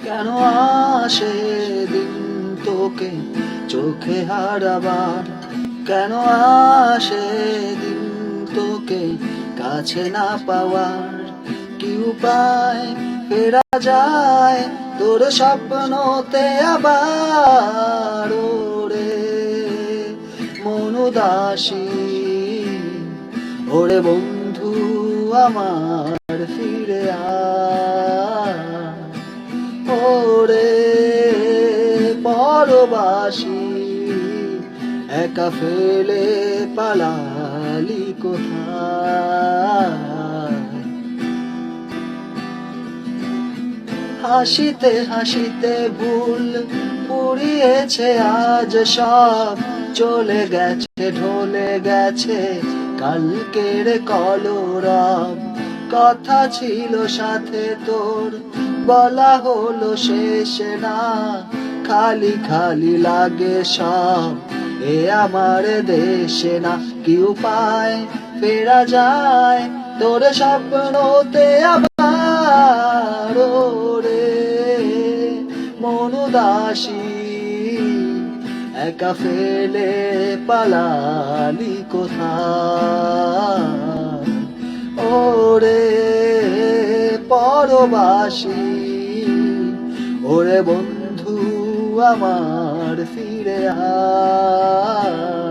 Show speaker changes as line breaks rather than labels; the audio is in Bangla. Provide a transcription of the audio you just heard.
কেন আসে দিন তোকে চোখে হারাবার, কেন আসে দিন তোকে কাছে না পাওয়ার। কি উপায় ফেরা যায় তোর স্বপ্নতে আবার, ওরে মন উদাসী, ওরে বন্ধু আমার ফিরে আয়। ওরে পরবাসী, একা ফেলে পালালি কোথায়। হাসিতে হাসিতে ভুল পুড়িয়েছে আজ সব, চলে গেছে ঢলে গেছে কালকের কলরব। কথা ছিল সাথে তোর, বলা হলো শেষ না, খালি খালি লাগে সব, এ আমার দেশে না। কি উপায় ফেরা যায় তোর স্বপ্নতে আবার, ওরে মন উদাসী, একা ফেলে পালালি কোথায়। ওরে পরবাসী, ওরে বন্ধু আমার ফিরে আয়।